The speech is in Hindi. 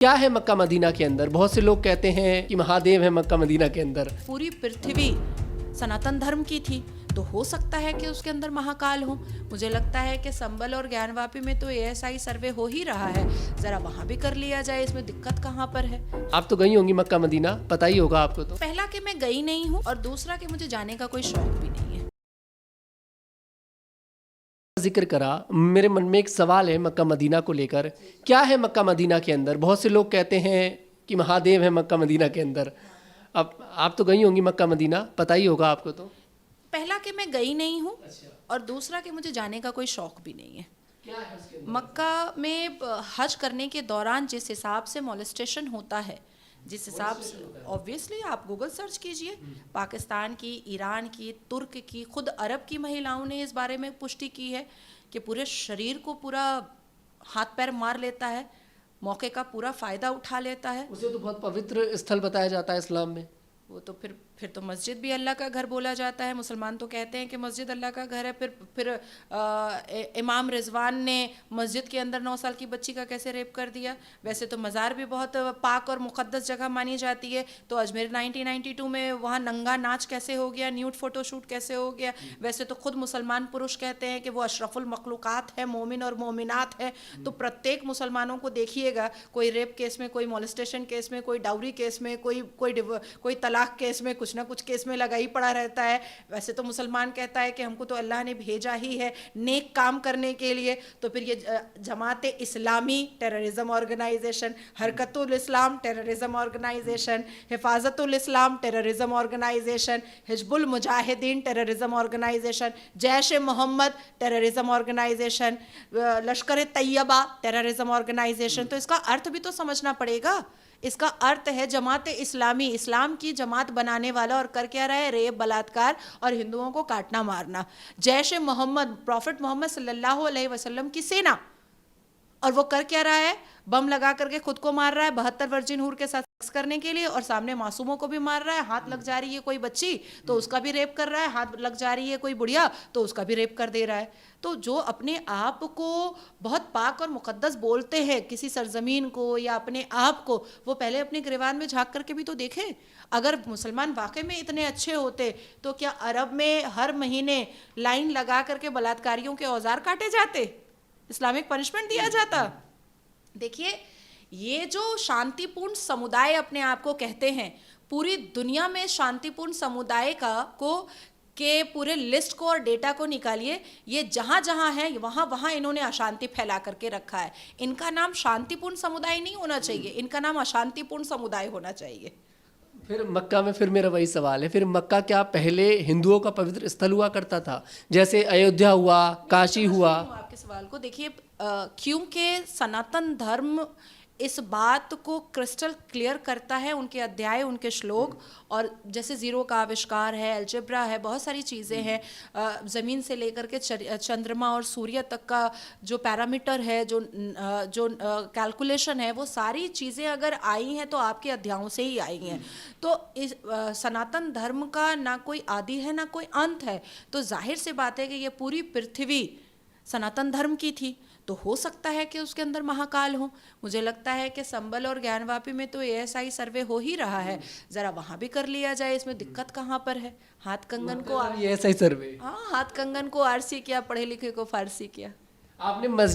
क्या है मक्का मदीना के अंदर? बहुत से लोग कहते हैं कि महादेव है मक्का मदीना के अंदर। पूरी पृथ्वी सनातन धर्म की थी तो हो सकता है कि उसके अंदर महाकाल हो। मुझे लगता है कि संबल और ज्ञानवापी में तो ASI सर्वे हो ही रहा है, जरा वहाँ भी कर लिया जाए, इसमें दिक्कत कहाँ पर है। आप तो गई होंगी मक्का मदीना, पता ही होगा आपको तो। पहला कि मैं गई नहीं हूँ और दूसरा कि मुझे जाने का कोई शौक भी नहीं है। जिक्र करा, मेरे मन में एक सवाल है मक्का मदीना को लेकर। क्या है मक्का मदीना के अंदर? बहुत से लोग कहते हैं कि महादेव है मक्का मदीना के अंदर। अब आप तो गई होंगी मक्का मदीना, पता ही होगा आपको तो। पहला कि मैं गई नहीं हूँ और दूसरा कि मुझे जाने का कोई शौक भी नहीं है। मक्का में हज करने के दौरान जिस हिसाब से मॉलेस्टेशन होता है, जिस हिसाब से ऑब्वियसली आप गूगल सर्च कीजिए, पाकिस्तान की, ईरान की, तुर्क की, खुद अरब की महिलाओं ने इस बारे में पुष्टि की है कि पूरे शरीर को पूरा हाथ पैर मार लेता है, मौके का पूरा फ़ायदा उठा लेता है। उसे तो बहुत पवित्र स्थल बताया जाता है इस्लाम में। वो तो फिर तो मस्जिद भी अल्लाह का घर बोला जाता है। मुसलमान तो कहते हैं कि मस्जिद अल्लाह का घर है। फिर इमाम रिजवान ने मस्जिद के अंदर 9 साल की बच्ची का कैसे रेप कर दिया। वैसे तो मज़ार भी बहुत पाक और मुक़द्दस जगह मानी जाती है, तो अजमेर 1992 में वहाँ नंगा नाच कैसे हो गया, न्यूड फ़ोटोशूट कैसे हो गया। वैसे तो खुद मुसलमान पुरुष कहते हैं कि वो अशरफुल मखलूक़ात है, मोमिन और मोमिनात है। तो प्रत्येक मुसलमानों को देखिएगा, कोई रेप केस में, कोई मॉलेस्टेशन केस में, कोई डाउरी केस में, कोई तलाक केस में, कुछ ना कुछ केस में लगा ही पड़ा रहता है। वैसे तो मुसलमान कहता है कि हमको तो अल्लाह ने भेजा ही है नेक काम करने के लिए। तो फिर ये Jamaat Islami terrorism organisation, Harkatul Islam terrorism organisation, Hifazatul Islam terrorism organisation, Hizbul Mujahideen terrorism organisation, Jaish Mohammed terrorism organisation, Lashkar Taiba terrorism organisation. तो इसका अर्थ भी तो समझना पड़ेगा। इसका अर्थ है जमात इस्लामी, इस्लाम की जमात बनाने वाला, और कर क्या रहा है? रेप, बलात्कार और हिंदुओं को काटना मारना। जैश मोहम्मद, प्रॉफिट मोहम्मद सल्लल्लाहु अलैहि वसल्लम की सेना, और वो कर क्या रहा है? बम लगा करके खुद को मार रहा है 72 वर्जिन हूर के साथ सेक्स करने के लिए, और सामने मासूमों को भी मार रहा है। हाथ लग जा रही है कोई बच्ची तो उसका भी रेप कर रहा है, हाथ लग जा रही है कोई बुढ़िया तो उसका भी रेप कर दे रहा है। तो जो अपने आप को बहुत पाक और मुकद्दस बोलते हैं, किसी सरजमीन को या अपने आप को, वो पहले अपने गिरबान में झांक करके भी तो देखें। अगर मुसलमान वाकई में इतने अच्छे होते तो क्या अरब में हर महीने लाइन लगा करके बलात्कारियों के औजार काटे जाते, इस्लामिक पनिशमेंट दिया जाता? देखिए, ये जो शांतिपूर्ण समुदाय अपने आप को कहते हैं, पूरी दुनिया में शांतिपूर्ण समुदाय के पूरे लिस्ट को और डेटा को निकालिए। ये जहाँ जहाँ है वहाँ वहाँ इन्होंने अशांति फैला करके रखा है। इनका नाम शांतिपूर्ण समुदाय नहीं होना चाहिए, इनका नाम अशांतिपूर्ण समुदाय होना चाहिए। फिर मक्का में फिर मेरा वही सवाल है, फिर मक्का क्या पहले हिंदुओं का पवित्र स्थल हुआ करता था, जैसे अयोध्या हुआ, काशी हुआ? आपके सवाल को देखिए, क्योंकि सनातन धर्म इस बात को क्रिस्टल क्लियर करता है, उनके अध्याय, उनके श्लोक, और जैसे ज़ीरो का आविष्कार है, अलजेब्रा है, बहुत सारी चीज़ें हैं, ज़मीन से लेकर के चंद्रमा और सूर्य तक का जो पैरामीटर है, जो कैलकुलेशन है, वो सारी चीज़ें अगर आई हैं तो आपके अध्यायों से ही आई हैं। तो इस सनातन धर्म का ना कोई आदि है ना कोई अंत है। तो जाहिर सी बात है कि ये पूरी पृथ्वी सनातन धर्म की थी तो हो सकता है कि उसके अंदर महाकाल हो। मुझे लगता है कि संबल और ज्ञानवापी में तो ASI सर्वे हो ही रहा है, ज़रा वहाँ भी कर लिया जाए, इसमें दिक्कत कहाँ पर है। हाथ कंगन को ASI सर्वे? हाँ, हाथ कंगन को आरसी किया, पढ़े लिखे को फारसी किया। आपने